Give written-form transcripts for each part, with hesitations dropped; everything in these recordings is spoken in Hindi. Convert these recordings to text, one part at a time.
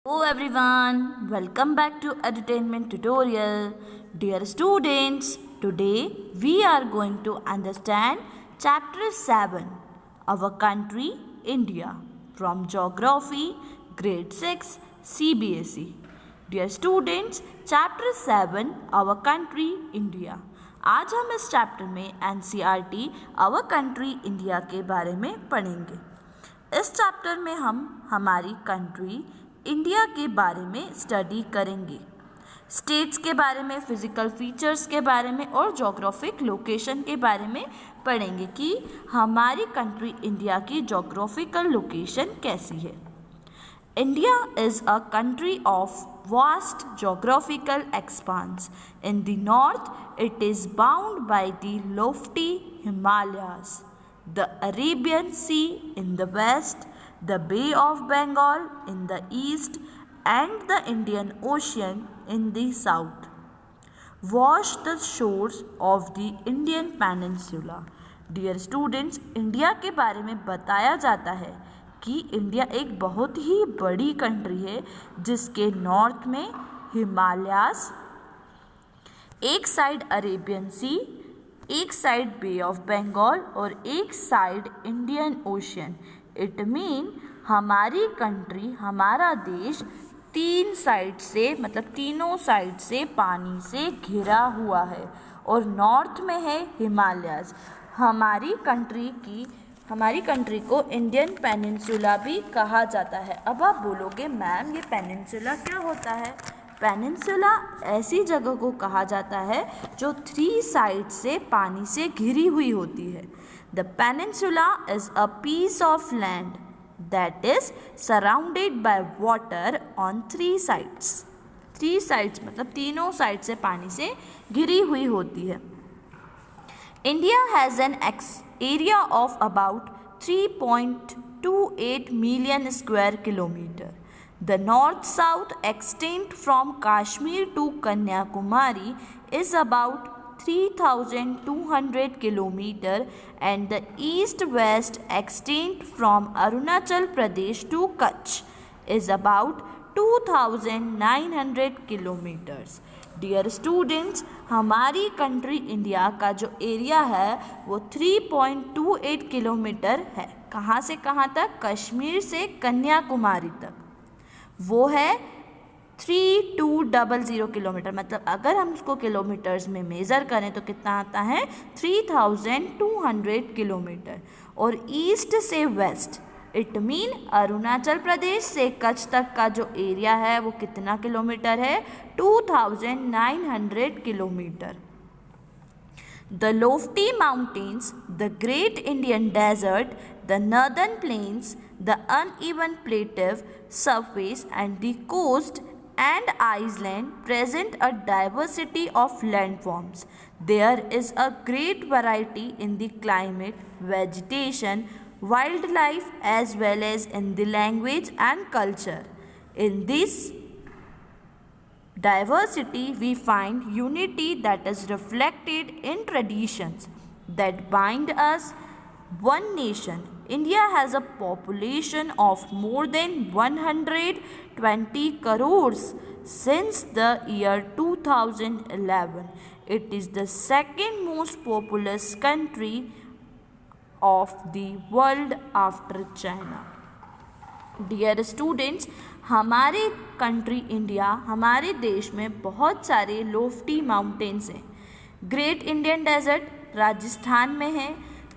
Hello everyone, welcome back to Entertainment Tutorial. Dear students, today we are going to understand Chapter 7, Our Country, India, from Geography, Grade 6, CBSE. Dear students, Chapter 7, Our Country, India. आज हम इस चैप्टर में NCERT Our Country, India के बारे में पढ़ेंगे. इस चैप्टर में हम हमारी कंट्री इंडिया के बारे में स्टडी करेंगे. स्टेट्स के बारे में, फिजिकल फीचर्स के बारे में और जोग्राफिक लोकेशन के बारे में पढ़ेंगे कि हमारी कंट्री इंडिया की जोग्राफिकल लोकेशन कैसी है. India is a country of vast geographical expanse. In the north, it is bound by the lofty Himalayas, the Arabian Sea in the west, the Bay of Bengal in the east, and the Indian Ocean in the south. Wash the shores of the Indian Peninsula. Dear students, India के बारे में बताया जाता है कि इंडिया एक बहुत ही बड़ी कंट्री है जिसके नॉर्थ में हिमालयास, एक साइड अरेबियन सी, एक साइड बे ऑफ बंगाल और एक side Indian ocean. It mean हमारी कंट्री, हमारा देश तीन साइड से, मतलब तीनों साइड से पानी से घिरा हुआ है और नॉर्थ में है हिमालयास. हमारी कंट्री को इंडियन पेनिनसुला भी कहा जाता है. अब आप बोलोगे मैम ये पेनिनसुला क्या होता है? पेनिनसुला ऐसी जगह को कहा जाता है जो थ्री साइड से पानी से घिरी हुई होती है. The peninsula is a piece of land that is surrounded by water on three sides. Three sides मतलब तीनों साइड से पानी से घिरी हुई होती है. India has an area of about 3.28 million square kilometer. The north-south extent from Kashmir to Kanyakumari is about 3,200 kilometer and the east-west extent from Arunachal Pradesh to Kutch is about 2,900 kilometers. Dear students, हमारी कंट्री इंडिया का जो एरिया है वो 3.28 किलोमीटर है. कहाँ से कहाँ तक? कश्मीर से कन्याकुमारी तक. वो है 3200 किलोमीटर. मतलब अगर हम उसको किलोमीटर्स में मेज़र करें तो कितना आता है? 3200 किलोमीटर. और ईस्ट से waste, it mean Arunachal Pradesh से कच्छ तक का जो एरिया है वो कितना किलोमीटर है? 2900 kilometre. The lofty mountains, the great Indian desert, the northern plains, the uneven plateau surface and the coast and island present a diversity of landforms. There is a great variety in the climate, vegetation, wildlife as well as in the language and culture. In this diversity we find unity that is reflected in traditions that bind us one nation. India has a population of more than 120 crores since the year 2011. It is the second most populous country of the world after China. Dear students, हमारे कंट्री इंडिया, हमारे देश में बहुत सारे लोफ्टी माउंटेन्स हैं. ग्रेट इंडियन डेजर्ट राजस्थान में है.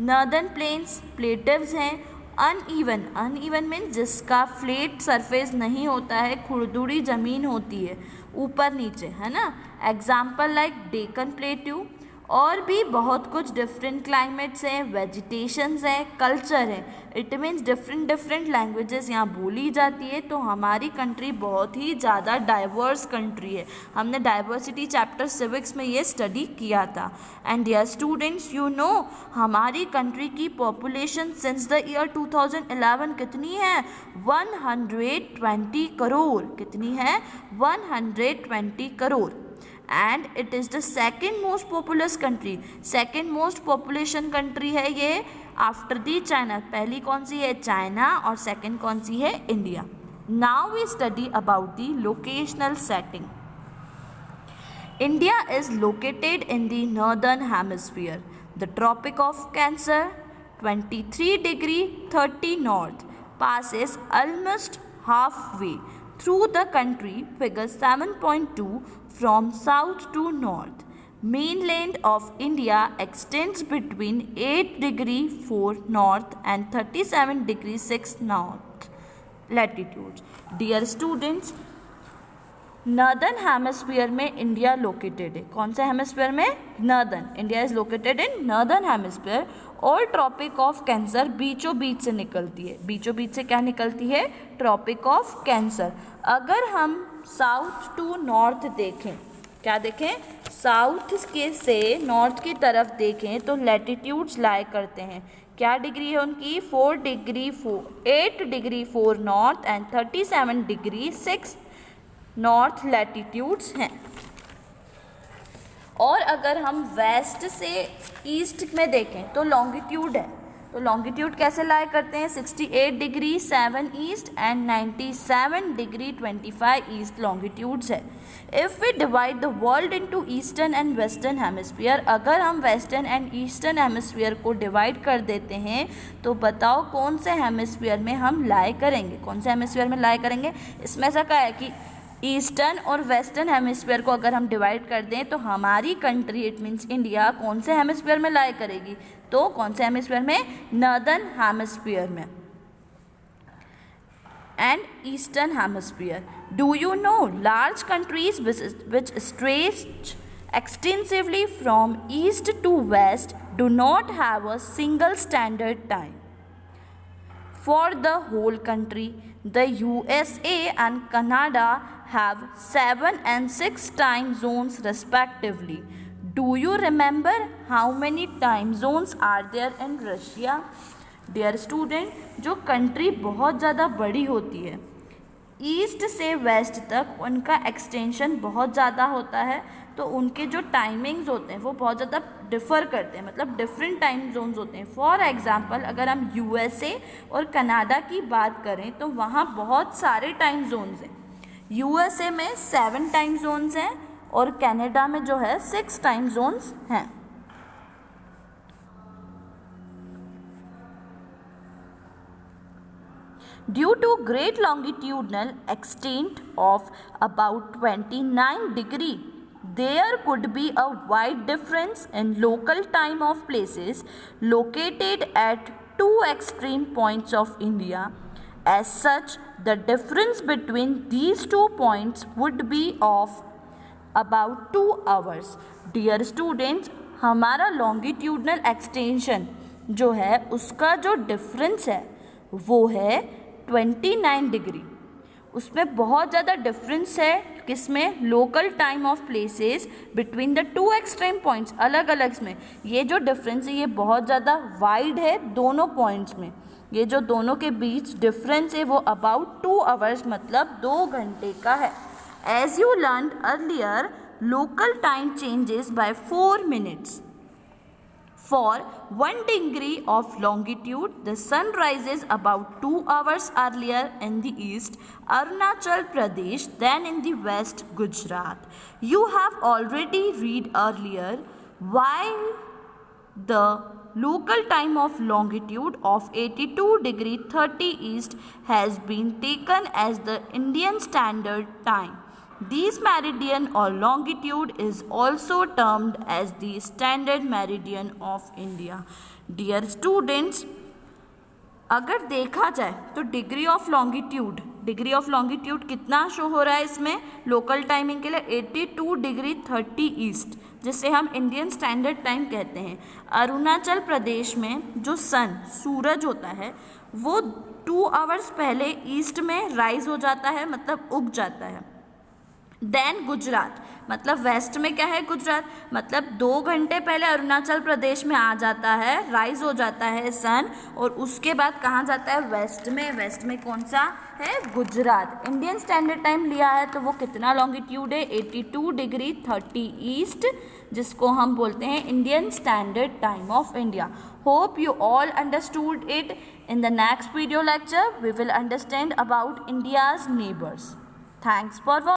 नॉर्दर्न प्लेन्स प्लेटिव्स हैं. अनइवन मीन्स जिसका फ्लैट सरफेस नहीं होता है, खुरदुरी ज़मीन होती है ऊपर नीचे, है ना. Example like Deccan plateau. और भी बहुत कुछ डिफरेंट क्लाइमेट्स हैं, वेजिटेशंस हैं, कल्चर है. इट मीन्स डिफरेंट लैंग्वेजेस यहाँ बोली जाती है. तो हमारी कंट्री बहुत ही ज़्यादा डाइवर्स कंट्री है. हमने डाइवर्सिटी चैप्टर सिविक्स में ये स्टडी किया था. And dear students, you know हमारी कंट्री की पॉपुलेशन सिंस द ईयर 2011 कितनी है? 120 करोड़. कितनी है? 120 crore. And it is the second most populous country. Second most population country है ये आफ्टर दी चाइना. पहली कौन सी है? चाइना. और सेकेंड कौन सी है? India. Now we study about the locational setting. India is located in the northern hemisphere. The Tropic of Cancer, 23 degree 30 north, passes almost halfway through the country. Figure 7.2 from south to north. Mainland of India extends between 8 degree 4 north and 37 degree 6 north latitudes. Dear students, northern hemisphere में इंडिया लोकेटेड है. कौन से हेमिस्फीयर में? Northern. India is located in northern hemisphere और ट्रॉपिक ऑफ कैंसर बीचों बीच से निकलती है. बीचों बीच से क्या निकलती है? Tropic of Cancer. अगर हम साउथ टू नॉर्थ देखें, क्या देखें? साउथ के से नॉर्थ की तरफ देखें तो लैटिट्यूड्स लाए करते हैं. क्या डिग्री है उनकी? 8 degree 4 north and 37 degree 6 north latitudes हैं. और अगर हम वेस्ट से ईस्ट में देखें तो लॉन्गिट्यूड है. तो लॉन्गिट्यूड कैसे लाया करते हैं? 68 degree 7 east and 97 degree 25 east longitudes है. If we divide the world into eastern and western hemisphere, अगर हम वेस्टर्न एंड ईस्टर्न हेमिस्फीयर को डिवाइड कर देते हैं तो बताओ कौन से हेमिस्फीयर में हम लाए करेंगे? कौन से हेमिस्फीयर में लाए करेंगे? इसमें ऐसा कहा है कि ईस्टर्न और वेस्टर्न हेमिस्फीयर को अगर हम डिवाइड कर दें तो हमारी कंट्री, इट मीन्स इंडिया, कौन से हेमिस्फीयर में लाए करेगी? तो कौन से हेमिस्फीयर में? नॉर्दर्न हेमिस्फीयर में and eastern hemisphere. Do you know large countries which stretch extensively from east to west do not have a single standard time for the whole country. The USA and Canada have 7 and 6 time zones respectively. Do you remember how many time zones are there in Russia? Dear student, जो कंट्री बहुत ज़्यादा बड़ी होती है, ईस्ट से वेस्ट तक उनका एक्सटेंशन बहुत ज़्यादा होता है, तो उनके जो टाइमिंग्स होते हैं वो बहुत ज़्यादा डिफ़र करते हैं, मतलब डिफरेंट टाइम जोन्स होते हैं. फॉर एग्जांपल अगर हम यूएसए और कनाडा की बात करें तो वहाँ बहुत सारे टाइम जोन्स हैं. यूएसए में 7 टाइम जोन्स हैं और कनाडा में जो है 6 टाइम जोन्स हैं. Due to great longitudinal extent of about 29 degree, there could be a wide difference in local time of places located at two extreme points of India. As such, the difference between these 2 points would be of about 2 hours. Dear students, हमारा longitudinal extension जो है उसका जो difference है वो है 29 डिग्री. उसमें बहुत ज़्यादा डिफरेंस है. किसमें? Local time of places between the 2 extreme points, अलग अलग में. ये जो डिफरेंस है ये बहुत ज़्यादा वाइड है दोनों पॉइंट्स में. ये जो दोनों के बीच डिफरेंस है वो अबाउट 2 आवर्स मतलब 2 घंटे का है. As you learn earlier, local time changes by 4 minutes. For 1 degree of longitude, the sun rises about 2 hours earlier in the east, Arunachal Pradesh, than in the west, Gujarat. You have already read earlier why the local time of longitude of 82 degree 30 east has been taken as the Indian Standard Time. This meridian or longitude is also termed as the standard meridian of India. Dear students, अगर देखा जाए तो डिग्री ऑफ लॉन्गिट्यूड कितना शो हो रहा है इसमें लोकल टाइमिंग के लिए? 82 डिग्री 30 ईस्ट, जिसे हम इंडियन स्टैंडर्ड टाइम कहते हैं. अरुणाचल प्रदेश में जो सूरज होता है वो 2 आवर्स पहले ईस्ट में राइज हो जाता है, मतलब उग जाता है. देन गुजरात, मतलब वेस्ट में क्या है? गुजरात, मतलब 2 घंटे पहले अरुणाचल प्रदेश में आ जाता है, राइज हो जाता है सन, और उसके बाद कहाँ जाता है? वेस्ट में कौन सा है? गुजरात. इंडियन स्टैंडर्ड टाइम लिया है तो वो कितना लॉन्गिट्यूड है? 82 डिग्री 30 ईस्ट, जिसको हम बोलते हैं Indian standard time of India. Hope you all understood it. In the next video lecture, we will understand about India's neighbors. Thanks for watching.